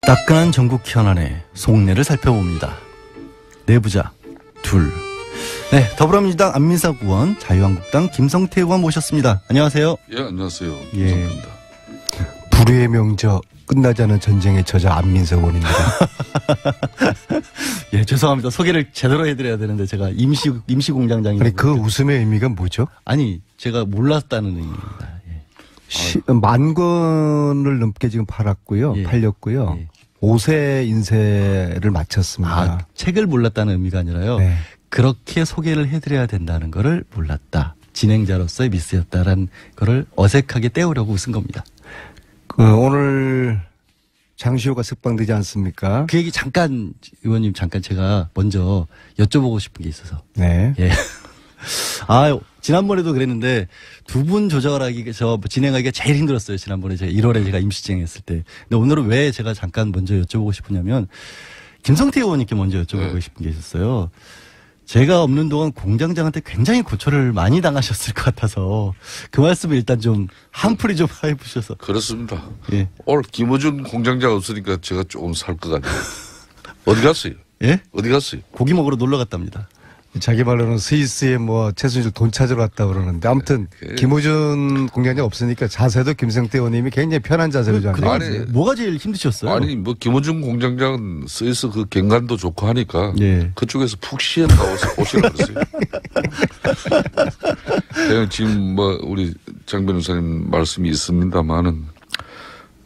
따끈한 전국 현안의 속내를 살펴봅니다. 내부자 둘. 네, 더불어민주당 안민석 의원, 자유한국당 김성태 의원 모셨습니다. 안녕하세요. 예, 안녕하세요. 예. 김성태입니다. 불후의 명저 끝나지 않은 전쟁의 저자 안민석 의원입니다. 예, 죄송합니다. 소개를 제대로 해드려야 되는데 제가 임시 공장장이. 아니 그 웃음의 의미가 뭐죠? 아니, 제가 몰랐다는 의미입니다. 예. 10,000권을 넘게 지금 팔았고요. 예. 팔렸고요. 예. 5세 인쇄를 마쳤습니다. 아, 책을 몰랐다는 의미가 아니라요. 네. 그렇게 소개를 해드려야 된다는 거를 몰랐다. 진행자로서의 미스였다라는 거를 어색하게 떼우려고 웃은 겁니다. 오늘 장시호가 석방되지 않습니까? 그 얘기 잠깐, 의원님 잠깐 제가 먼저 여쭤보고 싶은 게 있어서. 네. 예. 아, 지난번에도 그랬는데 두 분 진행하기가 제일 힘들었어요. 지난번에 제가 1월에 제가 임시 진행했을 때. 근데 오늘은 왜 제가 잠깐 먼저 여쭤보고 싶으냐면 김성태 의원님께 먼저 여쭤보고 싶은 게 있었어요. 제가 없는 동안 공장장한테 굉장히 고초를 많이 당하셨을 것 같아서 그 말씀을 일단 좀 한풀이 좀 해보셔서. 그렇습니다. 예. 오늘 김어준 공장장 없으니까 제가 조금 살 것 같아요. 어디 갔어요? 예? 어디 갔어요? 고기 먹으러 놀러 갔답니다. 자기 말로는 스위스에 뭐 최순실 돈 찾으러 갔다 그러는데 아무튼 김호준 공장장 없으니까 자세도 김성태 의원님이 굉장히 편한 자세로 좀 그동안 아니, 뭐가 제일 힘드셨어요? 아니 뭐 김어준 공장장은 스위스 그 경관도 좋고 하니까 예. 그쪽에서 푹 쉬었다 오시라 그랬어요. 지금 뭐 우리 장 변호사님 말씀이 있습니다만은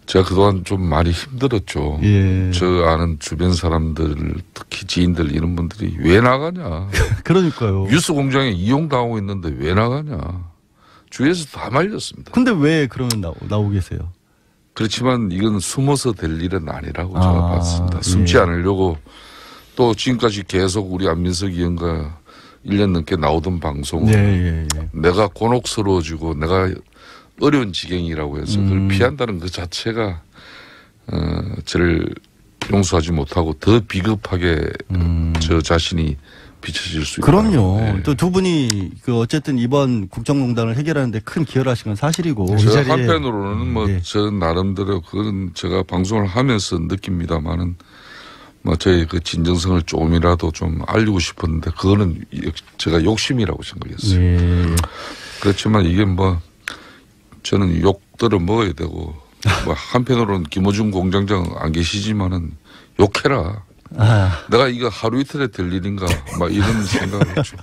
제가 그동안 좀 많이 힘들었죠. 예. 저 아는 주변 사람들, 특히 지인들 이런 분들이 왜 나가냐. 그러니까요. 뉴스 공장에 이용당하고 있는데 왜 나가냐. 주위에서 다 말렸습니다. 근데 왜 그러면 나오고 계세요? 그렇지만 이건 숨어서 될 일은 아니라고 제가 봤습니다. 숨지 예. 않으려고 또 지금까지 계속 우리 안민석 의원과 1년 넘게 나오던 방송을 예. 내가 곤혹스러워지고 내가 어려운 지경이라고 해서 그걸 피한다는 그 자체가 저를 용서하지 못하고 더 비겁하게 저 자신이 비춰질 수 있다. 그럼요. 네. 또 두 분이 어쨌든 이번 국정농단을 해결하는데 큰 기여를 하신 건 사실이고. 저 한편으로는 뭐 예. 저 나름대로 그건 제가 방송을 하면서 느낍니다만은 뭐 저의 그 진정성을 조금이라도 좀 알리고 싶었는데 그거는 제가 욕심이라고 생각했어요. 예. 그렇지만 이게 뭐 저는 욕들을 먹어야 되고 뭐 한편으로는 김어준 공장장 안 계시지만은 욕해라. 내가 이거 하루 이틀에 될 일인가 막 이런 생각을 했죠.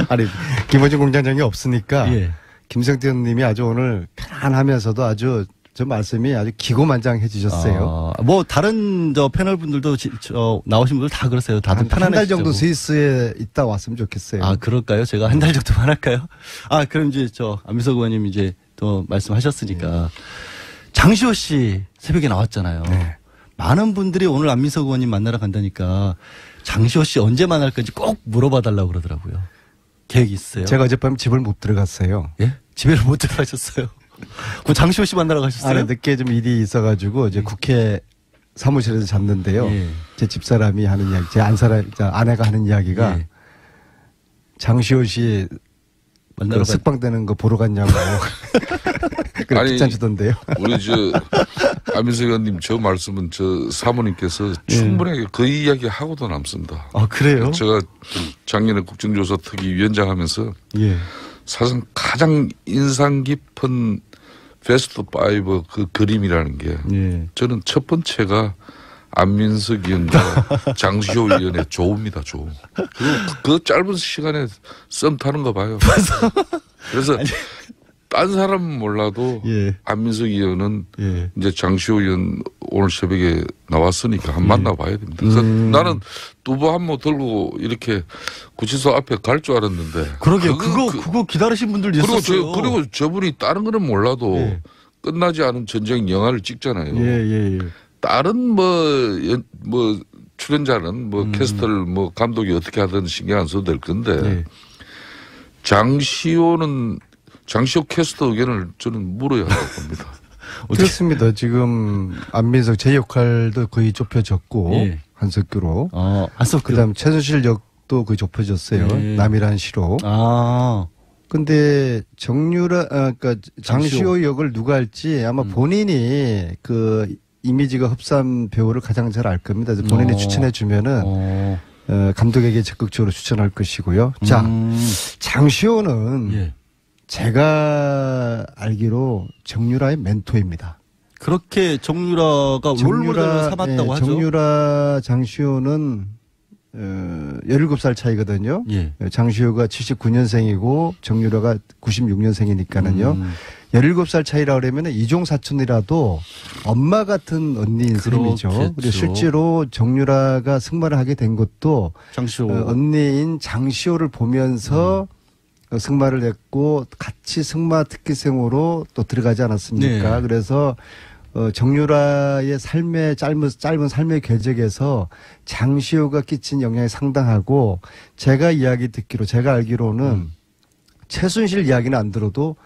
아니 김호준 공장장이 없으니까 예. 김성태 의원님이 아주 오늘 편안하면서도 아주 저 말씀이 아주 기고만장해지셨어요. 뭐 다른 패널 분들도 나오신 분들 다 그러세요. 다들 편안하시죠. 한 달 정도 스위스에 있다 왔으면 좋겠어요. 아, 그럴까요? 제가 한 달 정도만 할까요? 아, 그럼 이제 안민석 의원님 이제 또 말씀하셨으니까 장시호 씨 새벽에 나왔잖아요. 네. 많은 분들이 오늘 안민석 의원님 만나러 간다니까 장시호 씨 언제 만날 건지 꼭 물어봐 달라고 그러더라고요. 계획이 있어요? 제가 어젯밤 집을 못 들어갔어요. 예? 집에를 못 들어가셨어요? 그 장시호 씨 만나러 가셨어요? 아니, 늦게 좀 일이 있어가지고 이제 국회 사무실에서 잤는데요. 예. 제 집사람이 하는 이야기, 제 아내가 하는 이야기가 예. 장시호 씨 만나러 석방되는 거 보러 갔냐고. 그렇게 짠주던데요. 우리 안민석 의원님 저 말씀은 저 사모님께서 충분하게 그 이야기 하고도 남습니다. 아, 그래요? 제가 작년에 국정조사 특위 위원장 하면서 예. 사실 가장 인상 깊은 베스트 5 그 그림이라는 게 예. 저는 첫 번째가 안민석 의원과 장시호 의원의 조우입니다. 조우. 그리고 그 짧은 시간에 썸 타는 거 봐요. 그래서 딴 사람은 몰라도 예. 안민석 의원은 예. 이제 장시호 의원 오늘 새벽에 나왔으니까 한 만나봐야 됩니다. 그래서 나는 두부 한 모 들고 이렇게 구치소 앞에 갈 줄 알았는데. 그러게요. 그거 기다리신 분들도 있었어요. 그리고 저분이 다른 거는 몰라도 예. 끝나지 않은 전쟁 영화를 찍잖아요. 예. 다른 출연자는 캐스터를 감독이 어떻게 하든 신경 안 써도 될 건데 예. 장시호 캐스터 의견을 저는 물어야 할 겁니다. 그렇습니다. 지금 안민석 제 역할도 거의 좁혀졌고 예. 한석규로. 한석규. 그다음 최순실 역도 거의 좁혀졌어요. 예. 남이란 시로. 근데 그러니까 장시호 역을 누가 할지 아마 본인이 그 이미지가 흡사한 배우를 가장 잘 알 겁니다. 본인이 추천해 주면은 감독에게 적극적으로 추천할 것이고요. 자, 장시호는 예. 제가 알기로 정유라의 멘토입니다. 그렇게 정유라가 롤모델로 삼았다고 하죠. 정유라, 장시호는 17살 차이거든요. 예. 장시호가 79년생이고 정유라가 96년생이니까는요. 17살 차이라 그러면 이종 사촌이라도 엄마 같은 언니인 셈이죠. 그리고 실제로 정유라가 승마를 하게 된 것도 장시호 언니인 장시호를 보면서 승마를 했고 같이 승마 특기생으로 또 들어가지 않았습니까? 네. 그래서 정유라의 삶의 짧은 삶의 궤적에서 장시호가 끼친 영향이 상당하고 제가 제가 알기로는 최순실 이야기는 안 들어도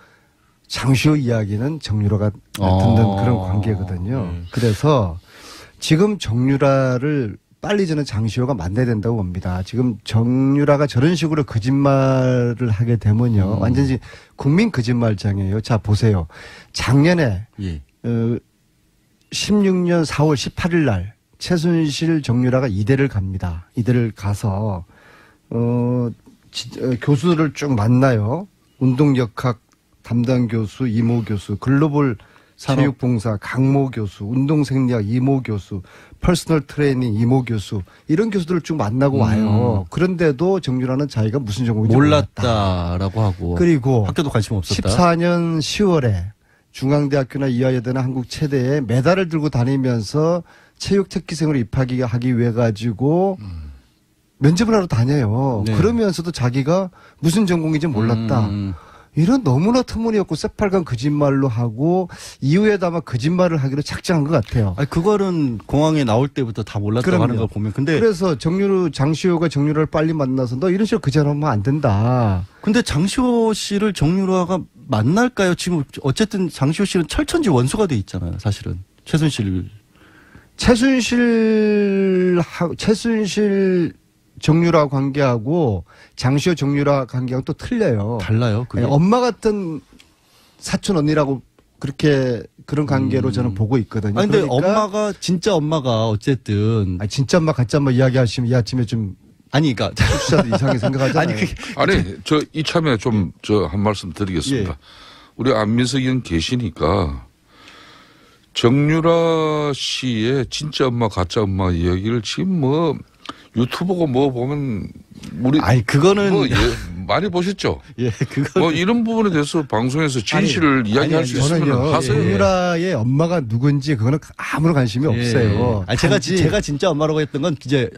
장시호 이야기는 정유라가 듣는 그런 관계거든요. 그래서 지금 정유라를 빨리 저는 장시호가 만나야 된다고 봅니다. 지금 정유라가 저런 식으로 거짓말을 하게 되면요. 완전히 국민 거짓말장이에요. 자, 보세요. 작년에 16년 4월 18일 날 최순실 정유라가 이대를 갑니다. 이대를 가서 교수들을 쭉 만나요. 운동역학 담당 교수, 이모 교수, 글로벌 체육봉사 강모 교수, 운동생리학 이모 교수, 퍼스널 트레이닝 이모 교수 이런 교수들을 쭉 만나고 와요. 그런데도 정유라는 자기가 무슨 전공인지 몰랐다라고 하고 그리고 학교도 관심 없었다. 14년 10월에 중앙대학교나 이화여대나 한국체대에 메달을 들고 다니면서 체육 특기생으로 입학하기 위해 가지고 면접을 하러 다녀요. 네. 그러면서도 자기가 무슨 전공인지 몰랐다. 이런 너무나 터무니없고 새빨간 거짓말로 하고 이후에도 아마 거짓말을 하기로 작정한 것 같아요. 아니, 그거는 공항에 나올 때부터 다 몰랐다고 하는 걸 보면. 근데 그래서 장시호가 정유라를 빨리 만나서 너 이런 식으로 거짓말하면 안 된다. 근데 장시호 씨를 정유라가 만날까요? 지금 어쨌든 장시호 씨는 철천지 원수가 돼 있잖아요. 사실은 최순실 정유라 관계하고 장시호 정유라 관계하고 또 틀려요. 달라요. 그게? 엄마 같은 사촌 언니라고 그런 관계로 저는 보고 있거든요. 아니, 근데 그러니까 진짜 엄마가 어쨌든. 아니, 진짜 엄마 가짜 엄마 이야기하시면 이 아침에 좀 아니, 그러니까. 청취자들 이상하게 생각하잖아요. 아니, 저 이참에 좀 한 말씀 드리겠습니다. 예. 우리 안민석 의원 계시니까 정유라 씨의 진짜 엄마 가짜 엄마 이야기를 지금 유튜브고 보면 그거는 많이 보셨죠? 예, 그거 이런 부분에 대해서 방송에서 진실을 이야기할 수 있으면 하세요. 정유라의 엄마가 누군지 그거는 아무런 관심이 없어요. 아니, 제가 진짜 엄마라고 했던 건 이제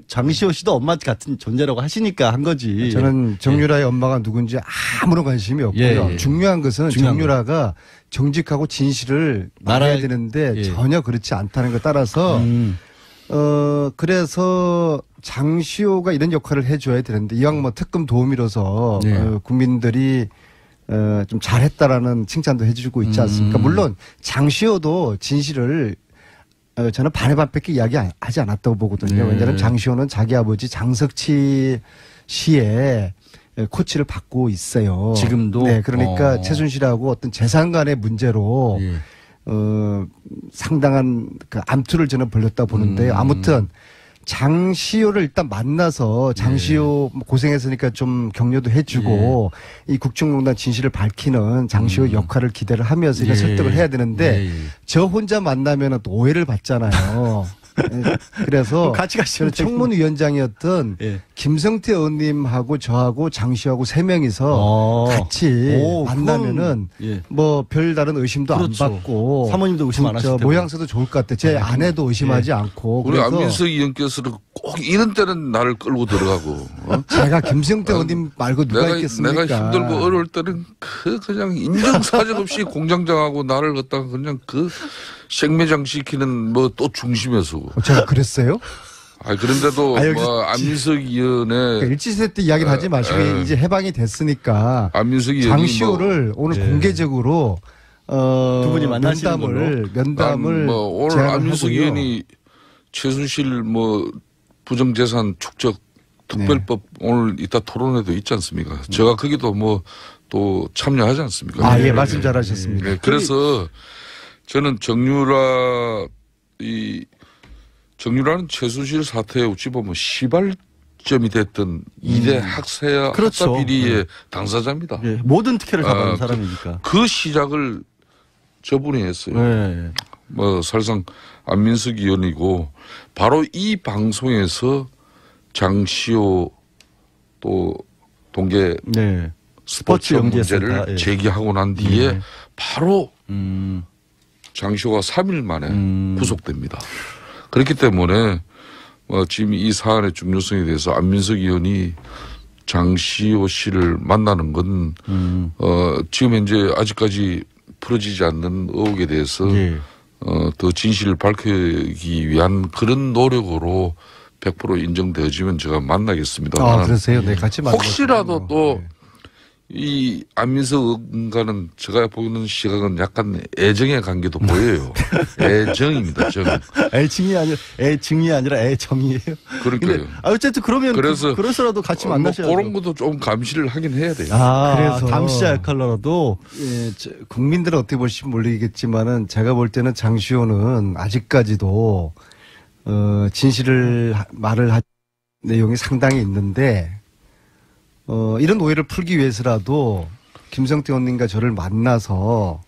장시호 씨도 엄마 같은 존재라고 하시니까 한 거지. 저는 정유라의 엄마가 누군지 아무런 관심이 없고요. 중요한 것은 정유라가 정직하고 진실을 말해야 되는데 전혀 그렇지 않다는 것 따라서 그래서 장시호가 이런 역할을 해줘야 되는데 이왕 특검 도우미로서 국민들이 좀 잘했다라는 칭찬도 해주고 있지 않습니까? 물론 장시호도 진실을 저는 반의 반밖에 이야기하지 않았다고 보거든요. 왜냐하면 장시호는 자기 아버지 장석치 씨의 코치를 받고 있어요. 지금도? 네, 그러니까 최순실하고 어떤 재산 간의 문제로 상당한 암투를 저는 벌였다 보는데요. 아무튼 장시호를 일단 만나서 장시호 고생했으니까 좀 격려도 해주고 이 국정농단 진실을 밝히는 장시호 역할을 기대를 하면서 설득을 해야 되는데 저 혼자 만나면 또 오해를 받잖아요. 그래서 같이 가시면 청문위원장이었던 김성태 의원님하고 저하고 장시호하고 세 명이서 같이 만나면은 별다른 의심도 안 받고 사모님도 의심 안 하실 테고 모양새도 좋을 것 같아. 제 아내도 의심하지 않고. 우리 안민석 의원께서는 꼭 이런 때는 나를 끌고 들어가고. 제가 김성태 의원님 말고 누가 있겠습니까? 내가 힘들고 어려울 때는 그냥 인정사정 없이 공장장하고 나를 갖다가 그냥 생매장 시키는 또 중심에서. 제가 그랬어요? 그런데도 안민석 의원의 그러니까 일치세 때 이야기를 하지 마시고 이제 해방이 됐으니까 안민석 의원이 장시호를 오늘 공개적으로 두 분이 면담을 오늘 안민석 의원이 최순실 부정재산 축적 특별법 오늘 이따 토론회도 있지 않습니까? 제가 거기도 또 참여하지 않습니까? 예, 말씀 잘하셨습니다. 그래서 저는 정유라는 최순실 사태에 어찌 보면 시발점이 됐던 2대 학사야 그렇죠. 학사 비리의 당사자입니다. 예, 모든 특혜를 잡아온 사람이니까. 그 시작을 저분이 했어요. 네. 뭐 사실상 안민석 의원이고 바로 이 방송에서 장시호 또 동계 네. 스포츠 문제를 예. 제기하고 난 뒤에 예. 바로 장시호가 3일 만에 구속됩니다. 그렇기 때문에 지금 이 사안의 중요성에 대해서 안민석 의원이 장시호 씨를 만나는 건 지금 현재 아직까지 풀어지지 않는 의혹에 대해서 예. 더 진실을 밝히기 위한 그런 노력으로 100% 인정되어지면 제가 만나겠습니다. 아, 그러세요? 네, 같이 만나요. 혹시라도 또 이 안민석 의원과는 제가 보는 시각은 약간 애정의 관계도 보여요. 애정입니다. 정. 애증이 아니라 애정이에요. 그러니까요. 어쨌든 그러면 그래서 그래서라도 같이 만나셔야죠. 그런 것도 좀 감시를 하긴 해야 돼요. 그래서 감시자 역할로라도 예, 국민들은 어떻게 보실지 모르겠지만은 제가 볼 때는 장시호는 아직까지도 진실을 말을 할 내용이 상당히 있는데 이런 오해를 풀기 위해서라도 김성태 의원님과 저를 만나서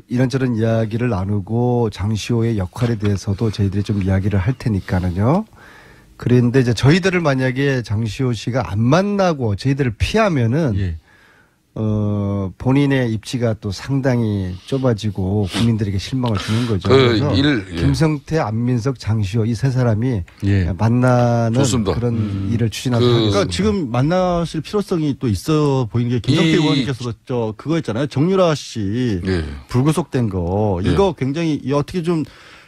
이런저런 이야기를 나누고 장시호의 역할에 대해서도 저희들이 좀 이야기를 할 테니까는요. 그런데 이제 저희들을 만약에 장시호 씨가 안 만나고 저희들을 피하면은 예. 본인의 입지가 또 상당히 좁아지고 국민들에게 실망을 주는 거죠. 예. 김성태, 안민석, 장시호 이 세 사람이 예. 만나는 좋습니다. 그런 일을 추진하도록 하겠습니다. 그러니까 지금 만나실 필요성이 또 있어 보이는 게 김성태 의원님께서도 그거 있잖아요. 정유라 씨 예. 불구속된 거 이거 굉장히 어떻게 좀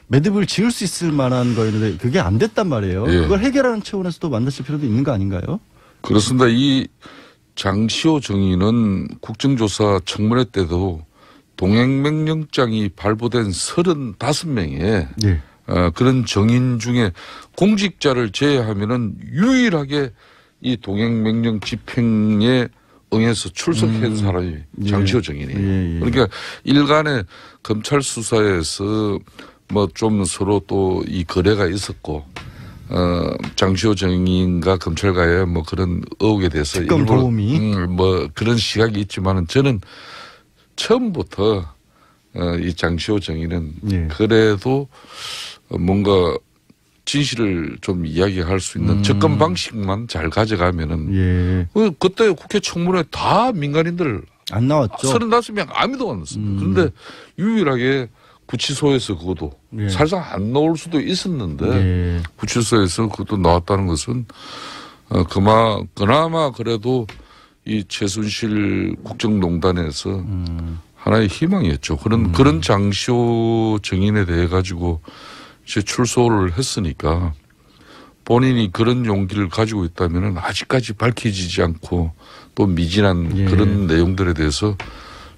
매듭을 지을 수 있을 만한 거였는데 그게 안 됐단 말이에요. 예. 그걸 해결하는 차원에서도 만나실 필요도 있는 거 아닌가요? 그렇습니다. 이 장시호 정의는 국정조사 청문회 때도 동행명령장이 발부된 35명의 예. 그런 정인 중에 공직자를 제외하면은 유일하게 이 동행명령 집행에 응해서 출석한 사람이 장시호 정인이에요. 예. 그러니까 일간의 검찰 수사에서 뭐 좀 서로 또 이 거래가 있었고 장시호 정인과 검찰과의 뭐 그런 의혹에 대해서 특검 도움이 뭐 그런 시각이 있지만은 저는 처음부터 이 장시호 정인은 예. 그래도 뭔가 진실을 좀 이야기할 수 있는 접근 방식만 잘 가져가면은 예. 그때 국회 청문회 다 민간인들 안 나왔죠. 35명 아무도 안 왔습니다. 그런데 유일하게 구치소에서 그것도 예. 사실상 안 나올 수도 있었는데 예. 구치소에서 그것도 나왔다는 것은 그나마 그래도 이 최순실 국정농단에서 하나의 희망이었죠. 그런 장시호 정인에 대해 가지고 이제 출소를 했으니까 본인이 그런 용기를 가지고 있다면은 아직까지 밝혀지지 않고 또 미진한 예. 그런 내용들에 대해서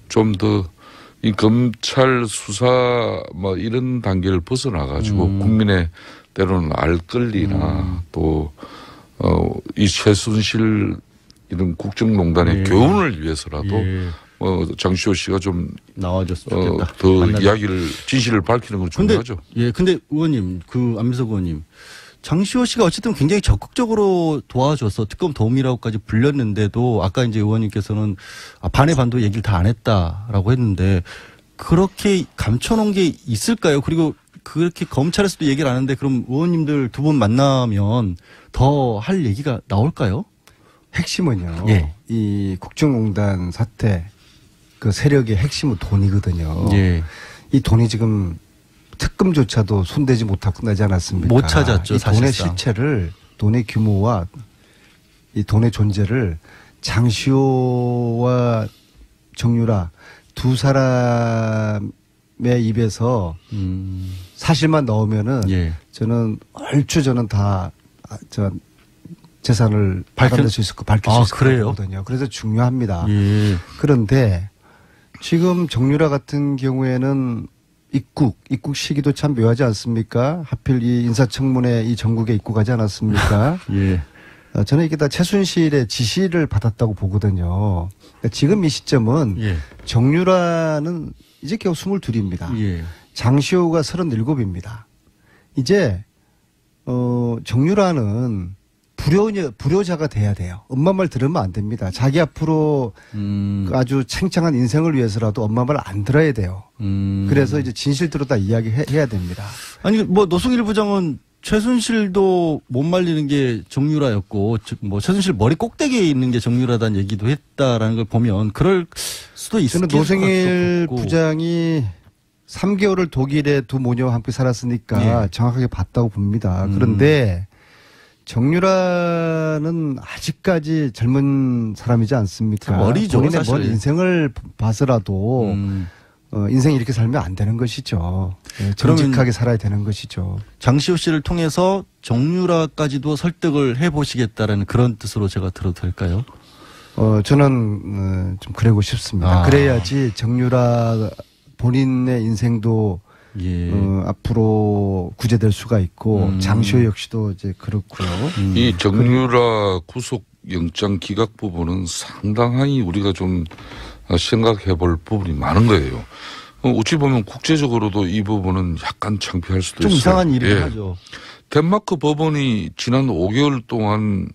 좀 더 이 검찰 수사 뭐 이런 단계를 벗어나 가지고 국민의 때로는 알권리나 또 이 최순실 이런 국정농단의 예. 교훈을 위해서라도 예. 장시호 씨가 좀 나와줬으면 좋겠다. 더 만나자. 이야기를 진실을 밝히는 건 중요하죠. 근데 의원님, 안민석 의원님, 장시호 씨가 어쨌든 굉장히 적극적으로 도와줘서 특검 도움이라고까지 불렸는데도 아까 이제 의원님께서는 반의 반도 얘기를 다 안 했다라고 했는데 그렇게 감춰놓은 게 있을까요? 그리고 그렇게 검찰에서도 얘기를 안 하는데 그럼 의원님들 두 분 만나면 더 할 얘기가 나올까요? 핵심은요. 예. 이 국정농단 사태 그 세력의 핵심은 돈이거든요. 예. 이 돈이 지금 특검조차도 손대지 못하고 끝나지 않았습니까? 못 찾았죠, 이 돈의 사실상. 실체를, 돈의 규모와 이 돈의 존재를 장시호와 정유라 두 사람의 입에서 사실만 넣으면은 예. 저는 얼추 저는 다 재산을 발견할 수 있을 거 밝힐 수 있을 그래요? 거거든요. 그래서 중요합니다. 예. 그런데 지금 정유라 같은 경우에는 입국 시기도 참 묘하지 않습니까? 하필 이 인사청문회 이 전국에 입국하지 않았습니까? 예. 저는 이게 다 최순실의 지시를 받았다고 보거든요. 그러니까 지금 이 시점은 예. 정유라는 이제 겨우 22입니다. 예. 장시호가 37입니다. 이제 정유라는 불효자가 돼야 돼요. 엄마 말 들으면 안 됩니다. 자기 앞으로 아주 창창한 인생을 위해서라도 엄마 말 안 들어야 돼요. 그래서 이제 진실대로 다 이야기해야 됩니다. 아니 뭐 노승일 부장은 최순실도 못 말리는 게 정유라였고 뭐 최순실 머리 꼭대기에 있는 게 정유라다는 얘기도 했다라는 걸 보면 그럴 수도 있을 것 저는 노승일 같고. 부장이 3개월을 독일에 두 모녀와 함께 살았으니까 예. 정확하게 봤다고 봅니다. 그런데 정유라는 아직까지 젊은 사람이지 않습니까? 머리죠, 본인의 사실. 먼 인생을 봐서라도 인생 이렇게 살면 안 되는 것이죠. 예, 정직하게 살아야 되는 것이죠. 장시호 씨를 통해서 정유라까지도 설득을 해보시겠다라는 그런 뜻으로 제가 들어도 될까요? 저는 좀 그러고 싶습니다. 그래야지 정유라 본인의 인생도 예. 앞으로 구제될 수가 있고 장시호 역시도 이제 그렇고요. 이 정유라 구속 영장 기각 부분은 상당히 우리가 좀 생각해 볼 부분이 많은 거예요. 어찌 보면 국제적으로도 이 부분은 약간 창피할 수도 좀 있어요. 이상한 일이긴 예. 하죠. 덴마크 법원이 지난 5개월 동안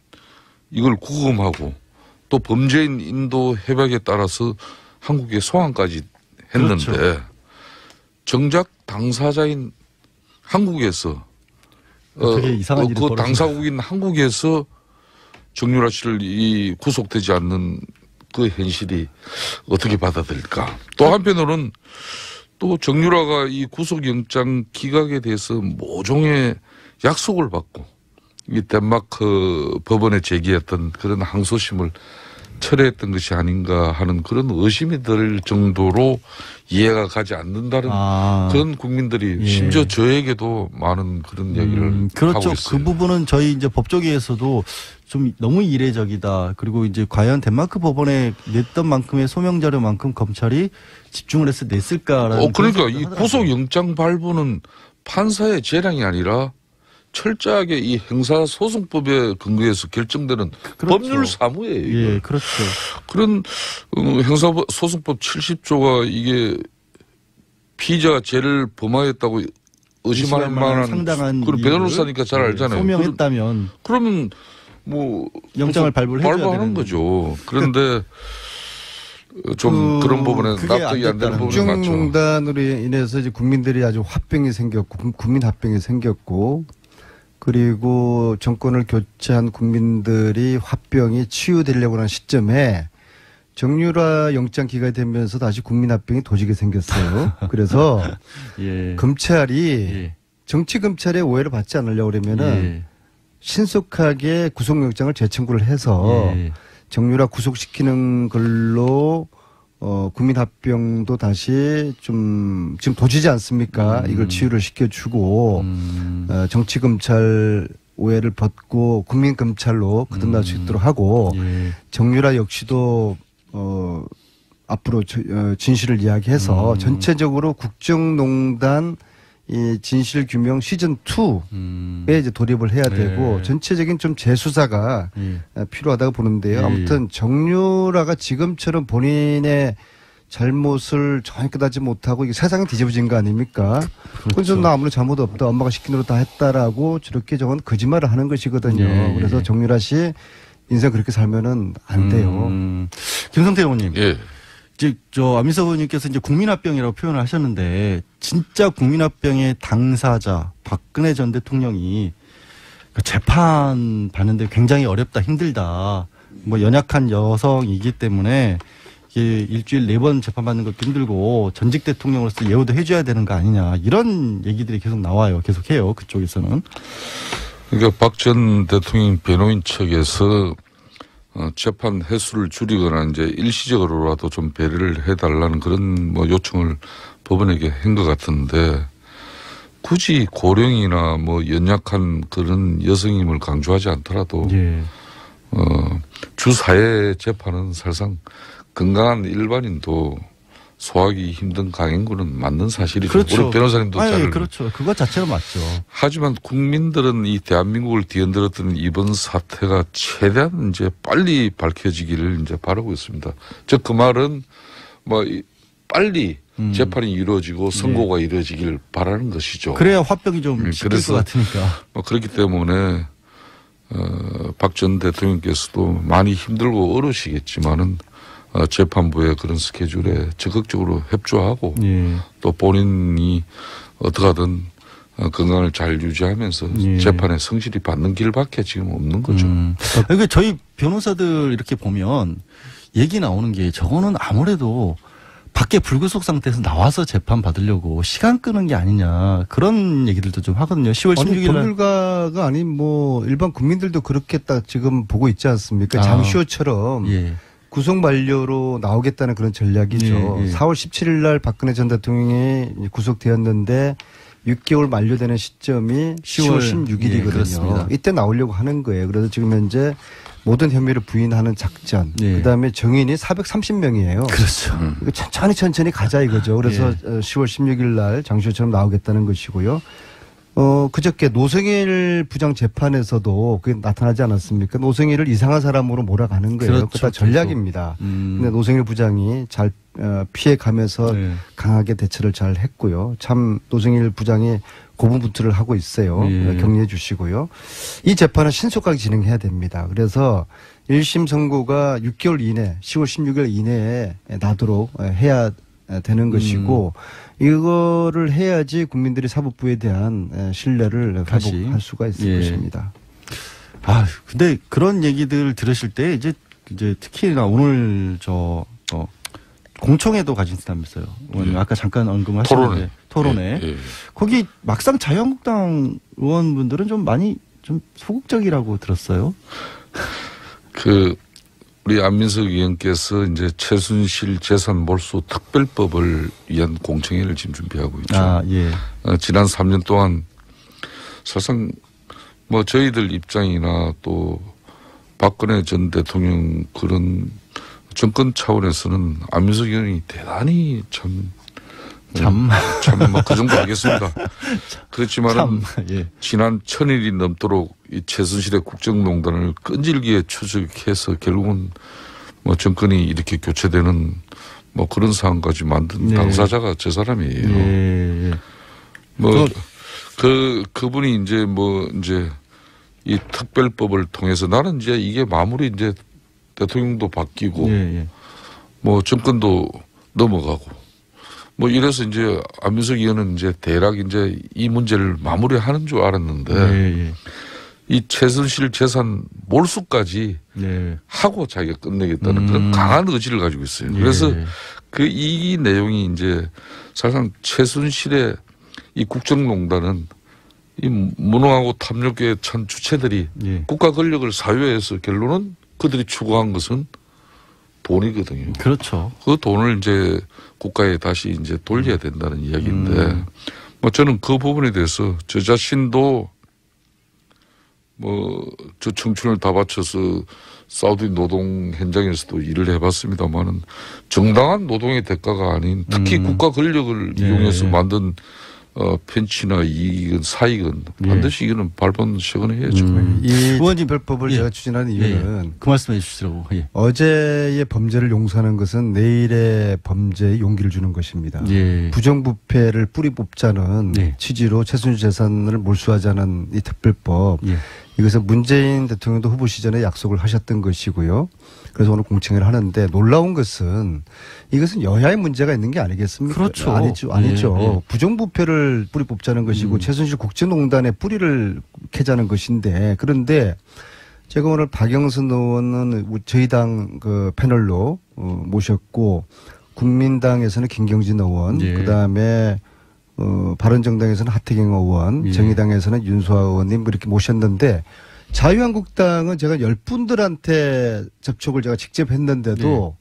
이걸 구금하고 또 범죄인 인도 협약에 따라서 한국에 소환까지 했는데 그렇죠. 정작 당사자인 한국에서 되게 이상한 일이 그 벌어진 당사국인 한국에서 정유라 씨를 이 구속되지 않는 그 현실이 어떻게 받아들일까? 또 한편으로는 또 정유라가 이 구속영장 기각에 대해서 모종의 약속을 받고 이 덴마크 법원에 제기했던 그런 항소심을 철회했던 것이 아닌가 하는 그런 의심이 들 정도로 이해가 가지 않는다는 그런 국민들이 예. 심지어 저에게도 많은 그런 얘기를 그렇죠. 하고 있어요. 그 부분은 저희 이제 법조계에서도 좀 너무 이례적이다. 그리고 이제 과연 덴마크 법원에 냈던 만큼의 소명 자료만큼 검찰이 집중을 해서 냈을까라는. 그러니까 이 구속영장 발부는 판사의 재량이 아니라 철저하게 이 형사소송법에 근거해서 결정되는 그렇죠. 법률 사무예요. 이거. 예, 그렇죠. 그런 형사소송법 70조가 이게 피의자가 죄를 범하였다고 의심할 만한 상당한 그리고 변호사니까 잘 알잖아요. 소명했다면 그러면 뭐 영장을 발부를 해줘야 발부하는 되는 거죠. 그런데 좀 그런 부분에 그게 납득이 안 되는 부분이 많죠. 국정농단으로 인해서 이제 국민들이 아주 화병이 생겼고 국민 합병이 생겼고 그리고 정권을 교체한 국민들이 화병이 치유되려고 하는 시점에 정유라 영장 기각이 되면서 다시 국민 합병이 도지게 생겼어요. 그래서 예. 검찰이 예. 정치 검찰의 오해를 받지 않으려고 그러면은 예. 신속하게 구속영장을 재청구를 해서 예. 정유라 구속시키는 걸로 국민합병도 다시 좀 지금 도지지 않습니까? 이걸 치유를 시켜주고 정치검찰 오해를 벗고 국민검찰로 거듭날 수 있도록 하고 예. 정유라 역시도 앞으로 진실을 이야기해서 전체적으로 국정농단 이 진실규명 시즌2에 이제 돌입을 해야 되고 전체적인 좀 재수사가 필요하다고 보는데요. 아무튼 정유라가 지금처럼 본인의 잘못을 정확히 깨닫지 못하고 이게 세상이 뒤집어진 거 아닙니까? 그래서 나 아무런 잘못 없다. 엄마가 시킨 대로 다 했다라고 저렇게 저건 거짓말을 하는 것이거든요. 그래서 정유라 씨 인생 그렇게 살면은 안 돼요. 김성태 의원님. 예. 이제 안민석 의원님께서 이제 국민합병이라고 표현을 하셨는데 진짜 국민합병의 당사자 박근혜 전 대통령이 재판 받는데 굉장히 어렵다, 힘들다. 뭐 연약한 여성이기 때문에 이게 일주일 4번 재판받는 것도 힘들고 전직 대통령으로서 예우도 해줘야 되는 거 아니냐 이런 얘기들이 계속 나와요. 계속 해요. 그쪽에서는. 그러니까 박 전 대통령 변호인 측에서 재판 횟수를 줄이거나 이제 일시적으로라도 좀 배려를 해달라는 그런 뭐 요청을 법원에게 한 것 같은데 굳이 고령이나 뭐 연약한 그런 여성임을 강조하지 않더라도 주사회 재판은 사실상 건강한 일반인도 소화하기 힘든 강행군은 맞는 사실이죠. 그렇죠. 우리 변호사님도 잘. 그렇죠. 그것 자체가 맞죠. 하지만 국민들은 이 대한민국을 뒤흔들었던 이번 사태가 최대한 이제 빨리 밝혀지기를 이제 바라고 있습니다. 즉 그 말은 뭐 빨리 재판이 이루어지고 선고가 이루어지길 바라는 것이죠. 그래야 화병이 좀 식힐 것 같으니까. 뭐 그렇기 때문에 박 전 대통령께서도 많이 힘들고 어려우시겠지만은 재판부의 그런 스케줄에 적극적으로 협조하고 또 본인이 어떻게든 건강을 잘 유지하면서 재판에 성실히 받는 길밖에 지금 없는 거죠. 그러니까 저희 변호사들 이렇게 보면 얘기 나오는 게 저거는 아무래도 밖에 불구속 상태에서 나와서 재판 받으려고 시간 끄는 게 아니냐 그런 얘기들도 좀 하거든요. 10월 16일 날. 법률가가 아닌 뭐 일반 국민들도 그렇게 딱 지금 보고 있지 않습니까? 장시호처럼 구속 만료로 나오겠다는 그런 전략이죠. 4월 17일 날 박근혜 전 대통령이 구속되었는데 6개월 만료되는 시점이 10월 16일이거든요. 이때 나오려고 하는 거예요. 그래서 지금 현재 모든 혐의를 부인하는 작전. 그다음에 정인이 430명이에요. 그렇죠. 천천히 가자 이거죠. 그래서 10월 16일 날 장시호처럼 나오겠다는 것이고요. 그저께 노승일 부장 재판에서도 그게 나타나지 않았습니까? 노승일을 이상한 사람으로 몰아가는 거예요. 그렇죠. 그다 전략입니다. 근데 노승일 부장이 잘 피해가면서 강하게 대처를 잘 했고요. 참 노승일 부장이 고분분투를 하고 있어요. 격려해 주시고요. 이 재판은 신속하게 진행해야 됩니다. 그래서 1심 선고가 6개월 이내, 10월 16일 이내에 나도록 해야 되는 것이고 이거를 해야지 국민들이 사법부에 대한 신뢰를 회복할 수가 있을 것입니다. 근데 그런 얘기들 들으실 때 이제 특히나 오늘 공청회도 가진다면서요. 아까 잠깐 언급을 하셨는데 토론회. 거기 막상 자유한국당 의원분들은 좀 많이 좀 소극적이라고 들었어요. 우리 안민석 의원께서 이제 최순실 재산 몰수 특별법을 위한 공청회를 지금 준비하고 있죠. 지난 3년 동안 사실상 뭐 저희들 입장이나 또 박근혜 전 대통령 그런 정권 차원에서는 안민석 의원이 대단히 뭐 그 정도 하겠습니다. 그렇지만은 지난 1000일이 넘도록 이 최순실의 국정농단을 끈질기게 추적해서 결국은 뭐 정권이 이렇게 교체되는 뭐 그런 상황까지 만든 당사자가 저 사람이에요. 그분이 이제 이 특별법을 통해서 나는 이제 이게 마무리 이제 대통령도 바뀌고 뭐 정권도 넘어가고 뭐 이래서 이제 안민석 의원은 이제 대략 이제 이 문제를 마무리하는 줄 알았는데 이 최순실 재산 몰수까지 하고 자기가 끝내겠다는 그런 강한 의지를 가지고 있어요. 그래서 이 내용이 이제 사실상 최순실의 이 국정농단은 이 무능하고 탐욕의 천 주체들이 국가 권력을 사유해서 결론은 그들이 추구한 것은 돈이거든요. 그렇죠. 그 돈을 이제 국가에 다시 이제 돌려야 된다는 이야기인데, 뭐 저는 그 부분에 대해서 저 자신도 저 청춘을 다 바쳐서 사우디 노동 현장에서도 일을 해봤습니다만은 정당한 노동의 대가가 아닌 특히 국가 권력을 이용해서 만든 편취나 이익은 사익은 반드시 이거는 발본 시건해야죠. 이 의원님별법을 제가 추진하는 이유는 그 말씀해 주시라고. 어제의 범죄를 용서하는 것은 내일의 범죄에 용기를 주는 것입니다. 부정부패를 뿌리 뽑자는 취지로 최순실 재산을 몰수하자는 이 특별법. 이것은 문재인 대통령도 후보 시절에 약속을 하셨던 것이고요. 그래서 오늘 공청회를 하는데 놀라운 것은 이것은 여야의 문제가 있는 게 아니겠습니까? 그렇죠. 아니죠. 부정부패를 뿌리 뽑자는 것이고 최순실 국정농단의 뿌리를 캐자는 것인데 그런데 제가 오늘 박영선 의원은 저희 당 그 패널로 모셨고 국민당에서는 김경진 의원 그다음에 바른정당에서는 하태경 의원, 정의당에서는 윤소아 의원님 이렇게 모셨는데 자유한국당은 제가 10분들한테 접촉을 제가 직접 했는데도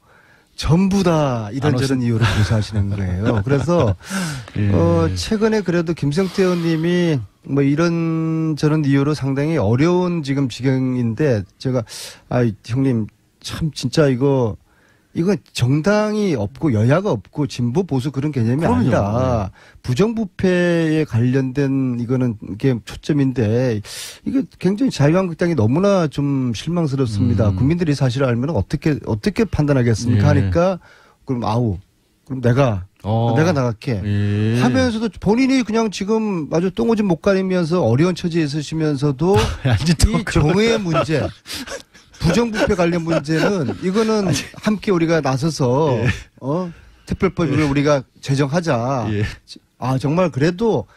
전부 다 이런저런 이유로 고사하시는 거예요. 그래서 최근에 그래도 김성태 의원님이 뭐 이런저런 이유로 상당히 어려운 지금 지경인데 제가 형님 참 진짜 이거 이건 정당이 없고 여야가 없고 진보 보수 그런 개념이 그럼요. 아니라 부정부패에 관련된 이거는 이게 초점인데 이거 굉장히 자유한국당이 너무나 좀 실망스럽습니다. 국민들이 사실을 알면 어떻게 판단하겠습니까? 예. 하니까 그럼 그럼 내가 나갈게 예. 하면서도 본인이 그냥 지금 아주 똥오줌 못 가리면서 어려운 처지에 있으시면서도 이 정의의 문제 부정부패 관련 문제는 이거는 함께 우리가 나서서 예. 특별법을 우리가 제정하자. 예. 아 정말 그래도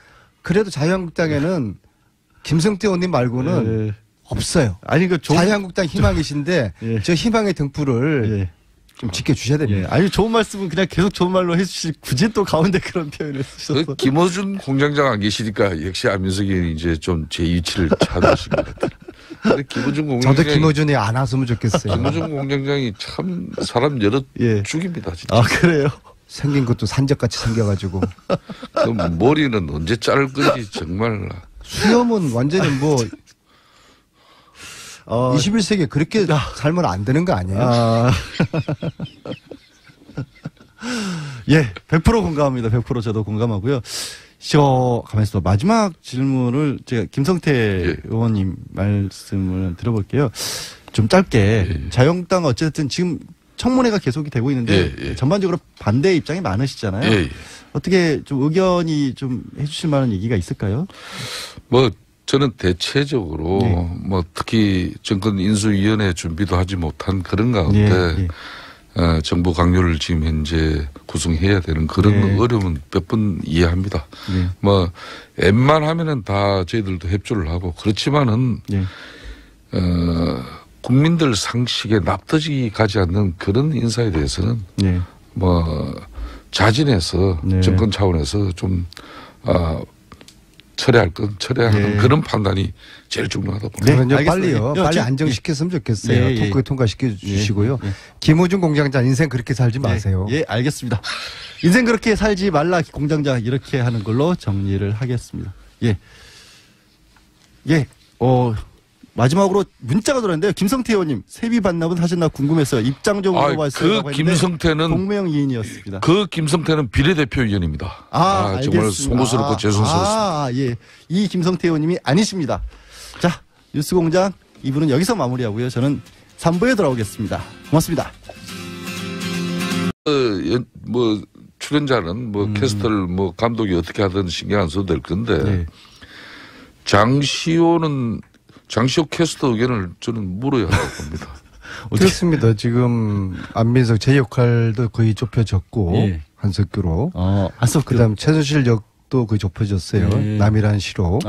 자유한국당에는 김성태 의원님 말고는 예. 없어요. 아니 자유한국당 희망이신데 예. 저 희망의 등불을 예. 좀 지켜주셔야 됩니다. 예. 아니 좋은 말씀은 그냥 계속 좋은 말로 해주시 굳이 또 가운데 그런 표현을 쓰셔서 김어준 공장장 안 계시니까 역시 안민석이 이제 좀 제 위치를 차지하신 것 같아요. 근데 김어준 공장장이 저도 김어준이 안 왔으면 좋겠어요. 김어준 공장장이 참 사람 여러 예. 죽입니다. 진짜. 아 그래요? 생긴 것도 산적같이 생겨가지고 그럼 머리는 언제 자를 건지 정말. 수염은 완전히 21세기에 그렇게 살면 안 되는 거 아니에요? 예, 100% 공감합니다. 100% 저도 공감하고요. 가만히 있어. 마지막 질문을 제가 김성태 의원님 말씀을 들어볼게요. 좀 짧게. 자유한국당 어쨌든 지금 청문회가 계속이 되고 있는데 전반적으로 반대 입장이 많으시잖아요. 어떻게 좀 의견이 좀 해주실 만한 얘기가 있을까요? 저는 대체적으로 특히 정권 인수위원회 준비도 하지 못한 그런 가운데 정부 강요를 지금 현재 구성해야 되는 그런 어려움은 몇 번 이해합니다. 웬만하면은 다 저희들도 협조를 하고 그렇지만은 국민들 상식에 납득이 가지 않는 그런 인사에 대해서는 자진해서 정권 차원에서 좀 철회할 건 철회하는 그런 판단이 제일 중요하다고 봅니다. 빨리요. 빨리 안정시켰으면 좋겠어요. 토크에 통과시켜 주시고요. 김어준 공장장 인생 그렇게 살지 마세요. 예, 알겠습니다. 인생 그렇게 살지 말라 공장장 이렇게 하는 걸로 정리를 하겠습니다. 마지막으로 문자가 들어왔는데요. 김성태 의원님 세비 반납은 하셨나 궁금했어요. 입장 좀 물어봤어요. 그 김성태는 동명이인이었습니다. 그 김성태는 비례대표위원입니다. 정말 송구스럽고 죄송스럽습니다. 이 김성태 의원님이 아니십니다. 자, 뉴스공장 2부는 여기서 마무리하고요. 저는 3부에 돌아오겠습니다. 고맙습니다. 출연자는 캐스터를 감독이 어떻게 하든 신경 안 써도 될 건데 장시호 캐스터 의견을 저는 물어야 한다고 봅니다. 그렇습니다. 지금 안민석 제 역할도 거의 좁혀졌고 한석규로. 그다음 최순실 역도 거의 좁혀졌어요. 남이란 시로.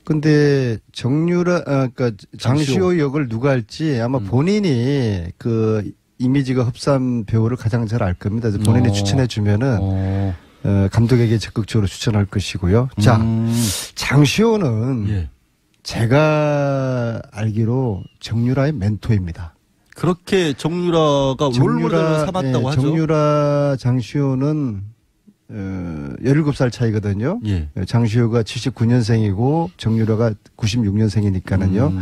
근데 그러니까 장시호 역을 누가 할지 아마 본인이 그 이미지가 흡사한 배우를 가장 잘 알 겁니다. 그래서 본인이 추천해 주면은 감독에게 적극적으로 추천할 것이고요. 자, 장시호는 제가 알기로 정유라의 멘토입니다. 그렇게 정유라가 롤모델을 삼았다고 하죠. 정유라 장시호는 17살 차이거든요. 장시호가 79년생이고 정유라가 96년생이니까는요.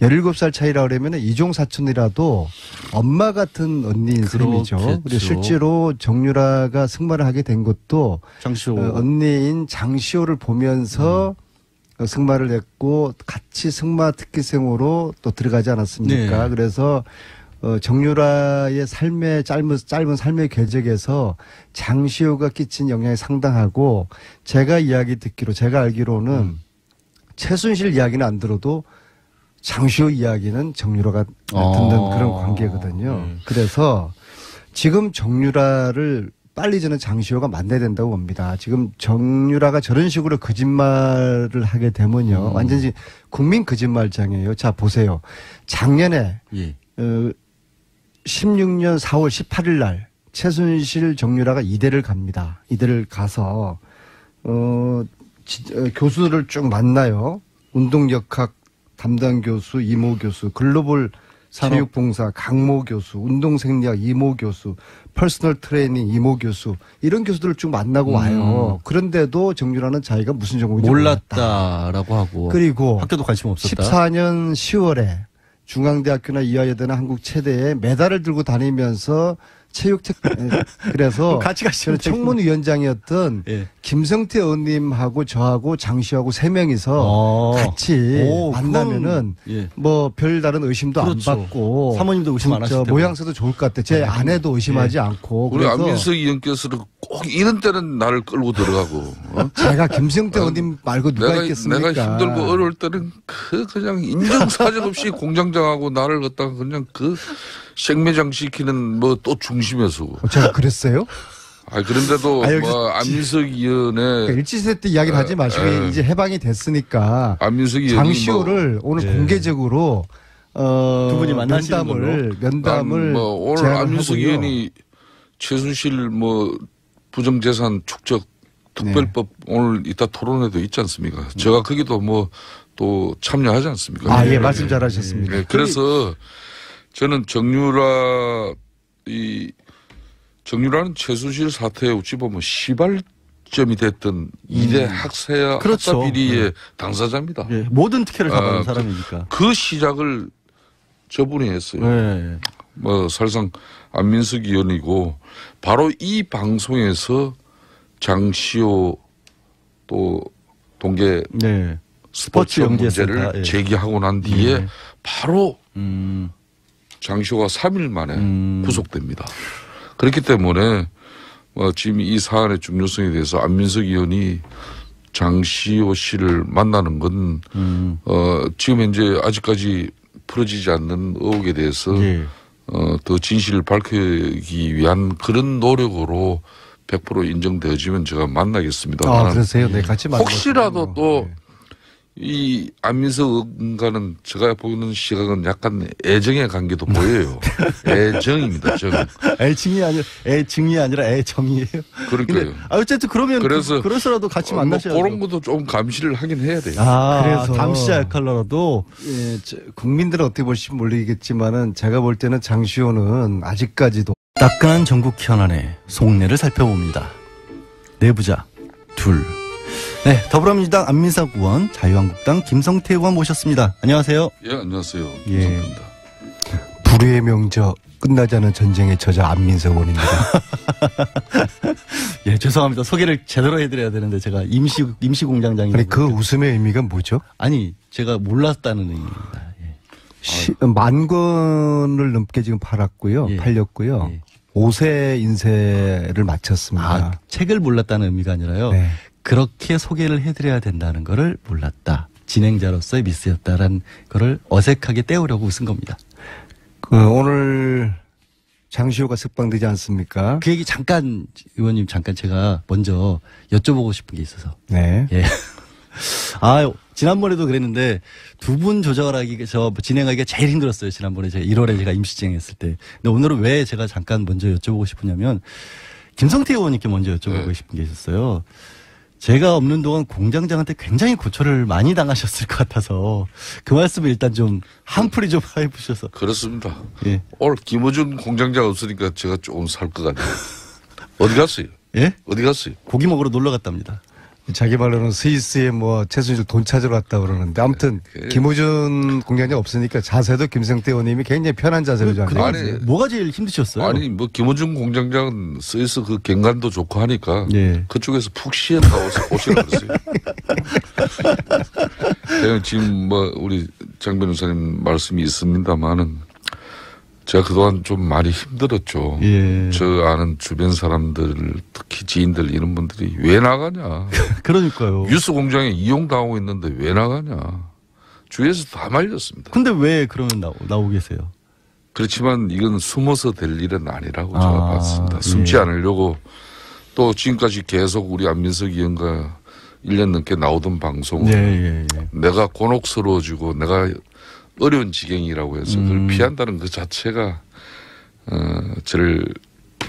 17살 차이라 그러면 이종 사촌이라도 엄마 같은 언니인 셈이죠. 그리고 실제로 정유라가 승마를 하게 된 것도 장시호 언니인 장시호를 보면서 승마를 했고 같이 승마 특기생으로 또 들어가지 않았습니까? 그래서 정유라의 삶의 짧은 삶의 궤적에서 장시호가 끼친 영향이 상당하고 제가 알기로는 최순실 이야기는 안 들어도 장시호 이야기는 정유라가 듣는 그런 관계거든요. 그래서 지금 정유라를 빨리 저는 장시호가 만나야 된다고 봅니다. 지금 정유라가 저런 식으로 거짓말을 하게 되면요. 완전히 국민 거짓말장이에요. 자, 보세요. 작년에 16년 4월 18일 날 최순실 정유라가 이대를 갑니다. 이대를 가서 교수들을 쭉 만나요. 운동역학 담당 교수, 이모 교수, 글로벌 체육봉사 강모 교수, 운동생리학 이모 교수, 퍼스널 트레이닝 이모 교수 이런 교수들을 쭉 만나고 와요. 그런데도 정유라는 자기가 무슨 전공인지 몰랐다라고 하고 그리고 학교도 관심 없었다. 14년 10월에 중앙대학교나 이화여대나 한국 체대에 메달을 들고 다니면서 그래서 같이 가시면 청문위원장이었던 예. 김성태 의원님하고 저하고 장시호하고 세 명이서 같이 만나면은 예. 뭐 별다른 의심도 그렇죠. 안 받고 사모님도 의심 안 하실 테고 모양새도 좋을 것 같아. 제 아내도 의심하지 않고. 우리 그래서 안민석 의원께서는 꼭 이런 때는 나를 끌고 들어가고. 제가 김성태 의원님 말고 누가 있겠습니까? 내가 힘들고 어려울 때는 그냥 인정사정 없이 공장장하고 나를 갖다가 그냥 그 생매장 시키는 뭐 또 중심에 서고. 제가 그랬어요? 그런데도 뭐 안민석 의원의 그러니까 일치세 때 이야기를 하지 마시고 이제 해방이 됐으니까 안민석 의원이 장시호를 오늘 공개적으로 두 분이 만나시는 면담을 뭐 오늘 안민석 의원이 최순실 뭐 부정재산 축적 특별법 오늘 이따 토론회도 있지 않습니까? 제가 거기도 뭐 또 참여하지 않습니까? 예, 말씀 잘하셨습니다. 네, 그래서 저는 정유라는 최순실 사태에 어찌 보면 시발점이 됐던 2대 학사야 그렇죠. 학사 비리의 당사자입니다. 예. 모든 특혜를 잡아온 사람이니까. 그 시작을 저분이 했어요. 네. 뭐 사실상 안민석 의원이고 바로 이 방송에서 장시호 또 동계 네. 스포츠 문제를 제기하고 난 뒤에 바로 장시호가 3일 만에 구속됩니다. 그렇기 때문에 지금 이 사안의 중요성에 대해서 안민석 의원이 장시호 씨를 만나는 건 지금 현재 아직까지 풀어지지 않는 의혹에 대해서 더 진실을 밝히기 위한 그런 노력으로 100% 인정되어지면 제가 만나겠습니다. 그러세요? 네, 같이 만나고 혹시라도 또 이 안민석 의원과는 제가 보는 시각은 약간 애정의 관계도 보여요. 애정입니다. 애증이 아니라 애정이에요. 그러니까요. 어쨌든 그러면 그래서 그래서라도 같이 만나셔야죠. 그런 것도 좀 감시를 하긴 해야 돼요. 그래서 감시자 역할로라도 국민들은 어떻게 볼지 모르겠지만은 제가 볼 때는 장시호는 아직까지도 따끈한 전국 현안의 속내를 살펴봅니다. 내부자 둘. 네, 더불어민주당 안민석 의원, 자유한국당 김성태 의원 모셨습니다. 안녕하세요. 예, 안녕하세요. 김성태입니다. 불의의 명저 끝나지 않은 전쟁의 저자 안민석 의원입니다. 예, 죄송합니다. 소개를 제대로 해드려야 되는데 제가 임시 공장장이. 아니 그 웃음의 의미가 뭐죠? 아니 제가 몰랐다는 의미입니다. 예. 10,000권을 넘게 지금 팔렸고요. 5세 인쇄를 마쳤습니다. 책을 몰랐다는 의미가 아니라요. 네. 그렇게 소개를 해드려야 된다는 거를 몰랐다. 진행자로서의 미스였다라는 거를 어색하게 떼우려고 쓴 겁니다. 오늘 장시호가 석방되지 않습니까? 그 얘기 잠깐 의원님 제가 먼저 여쭤보고 싶은 게 있어서. 네. 예. 지난번에도 그랬는데 두 분 진행하기가 제일 힘들었어요. 지난번에 제가 1월에 제가 임시 진행했을 때. 근데 오늘은 왜 제가 잠깐 먼저 여쭤보고 싶으냐면 김성태 의원님께 먼저 여쭤보고 싶은 게 있었어요. 제가 없는 동안 공장장한테 굉장히 고초를 많이 당하셨을 것 같아서 그 말씀을 일단 좀 한풀이 좀 해보셔서. 그렇습니다. 예. 오늘 김어준 공장장 없으니까 제가 조금 살 것 같아요. 어디 갔어요? 예? 어디 갔어요? 고기 먹으러 놀러 갔답니다. 자기 말로는 스위스에 최순실 돈 찾으러 왔다 그러는데 아무튼 김호준 공장장 없으니까 자세도 김성태 의원님이 굉장히 편한 자세로 좀 뭐가 제일 힘드셨어요? 아니 뭐 김호준 공장장은 스위스 그 경관도 좋고 하니까 그쪽에서 푹 쉬었다 오시라고 그랬어요. 지금 우리 장 변호사님 말씀이 있습니다만은 제가 그동안 좀 많이 힘들었죠. 저 아는 주변 사람들, 특히 지인들 이런 분들이 왜 나가냐. 그러니까요. 뉴스 공장에 이용당하고 있는데 왜 나가냐. 주위에서 다 말렸습니다. 근데 왜 그러면 나오고 계세요? 그렇지만 이건 숨어서 될 일은 아니라고 제가 봤습니다. 숨지 않으려고 또 지금까지 계속 우리 안민석 의원과 1년 넘게 나오던 방송을 내가 곤혹스러워지고 내가 어려운 지경이라고 해서 그걸 피한다는 그 자체가 저를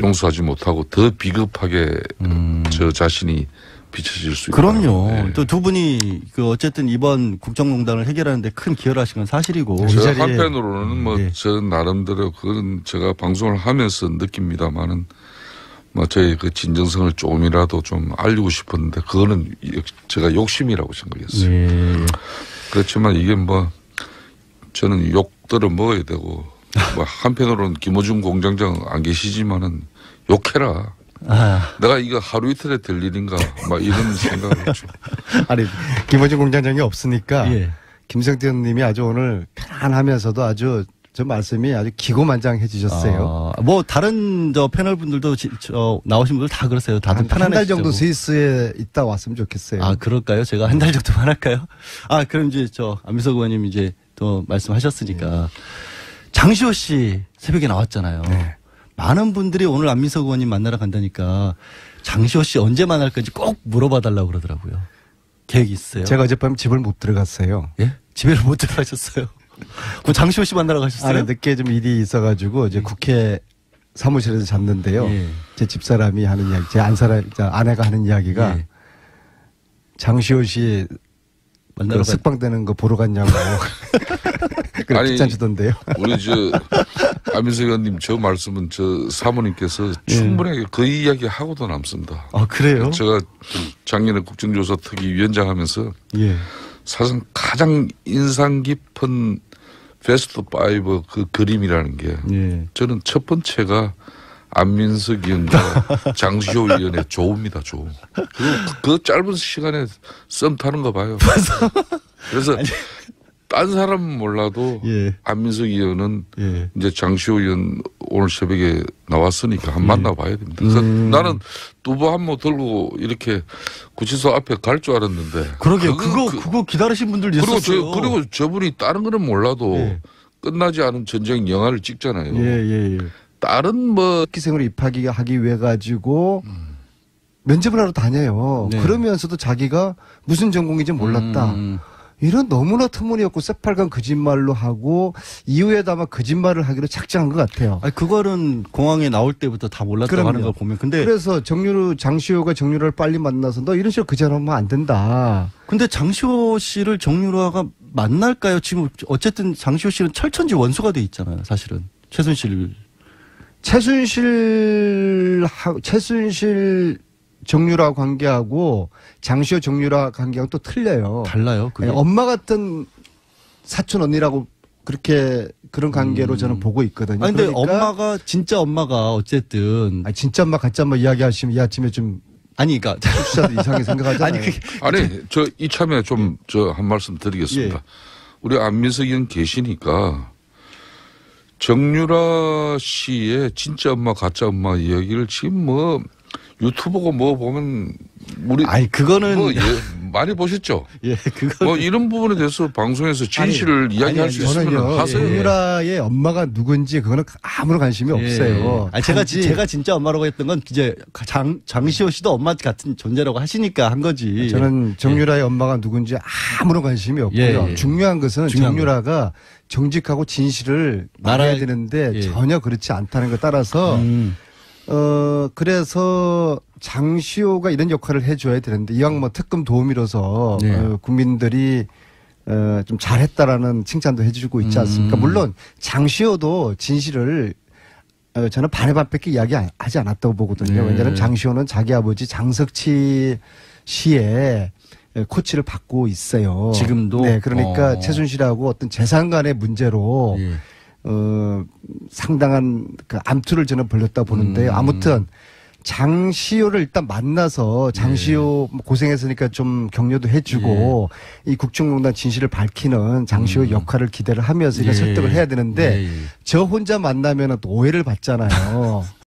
용서하지 못하고 더 비겁하게 저 자신이 비춰질 수 있다. 그럼요. 또 두 분이 어쨌든 이번 국정농단을 해결하는데 큰 기여를 하신 건 사실이고. 저 한편으로는 저 나름대로 그건 제가 방송을 하면서 느낍니다만은 저의 그 진정성을 조금이라도 좀 알리고 싶었는데 그거는 제가 욕심이라고 생각했어요. 그렇지만 이게 저는 욕 욕들은 먹어야 되고 뭐 한편으로는 김어준 공장장 안 계시지만은 욕해라. 내가 이거 하루 이틀에 될 일인가 막 이런 생각을 했죠. 아니 김어준 공장장이 없으니까 예. 김성태 의원님이 아주 오늘 편안하면서도 아주 저 말씀이 아주 기고만장해 주셨어요. 뭐 다른 저 패널 분들도 나오신 분들 다 그러세요. 다들 편안해. 한 달 정도 스위스에 있다 왔으면 좋겠어요. 아 그럴까요? 제가 한 달 정도만 할까요? 아 그럼 이제 안민석 의원님 이제 또 말씀하셨으니까 장시호 씨 새벽에 나왔잖아요. 네. 많은 분들이 오늘 안민석 의원님 만나러 간다니까 장시호 씨 언제 만날 건지 꼭 물어봐 달라고 그러더라고요. 계획 있어요? 제가 어젯밤 집을 못 들어갔어요. 예? 집에를 못 들어가셨어요? 그럼 장시호 씨 만나러 가셨어요? 아니, 늦게 좀 일이 있어가지고 이제 국회 사무실에서 잤는데요. 예. 제 집사람이 하는 이야기, 제 아내가 하는 이야기가 예. 장시호 씨 만나러 석방되는 거 보러 갔냐고. 아니, 칭찬 주던데요. 우리 안민석 의원님 저 말씀은 사모님께서 충분하게 그 이야기 하고도 남습니다. 아 그래요? 제가 작년에 국정조사 특위 위원장 하면서 예. 사실 가장 인상 깊은 베스트 5 그 그림이라는 게 예. 저는 첫 번째가 안민석 의원과 장시호 의원의 조우입니다. 조우. 그리고 그 짧은 시간에 썸 타는 거 봐요. 그래서 딴 사람은 몰라도 예. 안민석 의원은 예. 이제 장시호 의원 오늘 새벽에 나왔으니까 한번 만나봐야 됩니다. 그래서 나는 두부 한 모 들고 이렇게 구치소 앞에 갈 줄 알았는데. 그러게요. 그거 기다리신 분들도 있었어요. 그리고 저분이 다른 거는 몰라도 예. 끝나지 않은 전쟁 영화를 찍잖아요. 예. 다른 뭐 기생으로 입학하기 위해 가지고 면접을 하러 다녀요. 네. 그러면서도 자기가 무슨 전공인지 몰랐다. 이런 너무나 터무니없고 새빨간 거짓말로 하고 이후에도 아마 거짓말을 하기로 작정한 것 같아요. 아니 그거는 공항에 나올 때부터 다 몰랐다고 하는 걸 보면 근데 그래서 장시호가 정유라를 빨리 만나서 너 이런 식으로 거짓말하면 안 된다. 근데 장시호 씨를 정유라가 만날까요? 지금 어쨌든 장시호 씨는 철천지 원수가 돼 있잖아요. 사실은 최순실 정유라 관계하고 장시호 정유라 관계하고 또 틀려요. 달라요. 그게? 아니, 엄마 같은 사촌 언니라고 그렇게 그런 관계로 저는 보고 있거든요. 아니, 근데 그러니까 진짜 엄마가 어쨌든 아니, 진짜 엄마 가짜 엄마 이야기하시면 이 아침에 좀 아니 그러니까 청취자들 이상하게 생각하잖아요. 아니 저 이참에 좀 한 말씀 드리겠습니다. 예. 우리 안민석 의원 계시니까 정유라 씨의 진짜 엄마 가짜 엄마 이야기를 지금 뭐 유튜브고 뭐 보면 우리 아니 그거는 많이 보셨죠? 예, 그거 뭐 이런 부분에 대해서 방송에서 진실을 이야기할 수 있으면 저는요, 하세요. 정유라의 엄마가 누군지 그거는 아무런 관심이 없어요. 아니, 제가 진짜 엄마라고 했던 건 이제 장시호 씨도 엄마 같은 존재라고 하시니까 한 거지. 저는 정유라의 엄마가 누군지 아무런 관심이 없고요. 예. 중요한 것은 정유라가 정직하고 진실을 말해야 되는데 예. 전혀 그렇지 않다는 것 따라서 그래서 장시호가 이런 역할을 해줘야 되는데 이왕 뭐 특검 도우미로서 네. 국민들이 좀 잘했다라는 칭찬도 해주고 있지 않습니까? 물론 장시호도 진실을 저는 반의 반밖에 이야기하지 않았다고 보거든요. 네. 왜냐하면 장시호는 자기 아버지 장석치 씨의 코치를 받고 있어요. 지금도? 네, 그러니까 최순실하고 어떤 재산 간의 문제로 예. 상당한 그 암투를 저는 벌렸다 보는데 아무튼 장시호를 일단 만나서 장시호 고생했으니까 좀 격려도 해주고 이 국정농단 진실을 밝히는 장시호 역할을 기대를 하면서 이거 설득을 해야 되는데 저 혼자 만나면 또 오해를 받잖아요.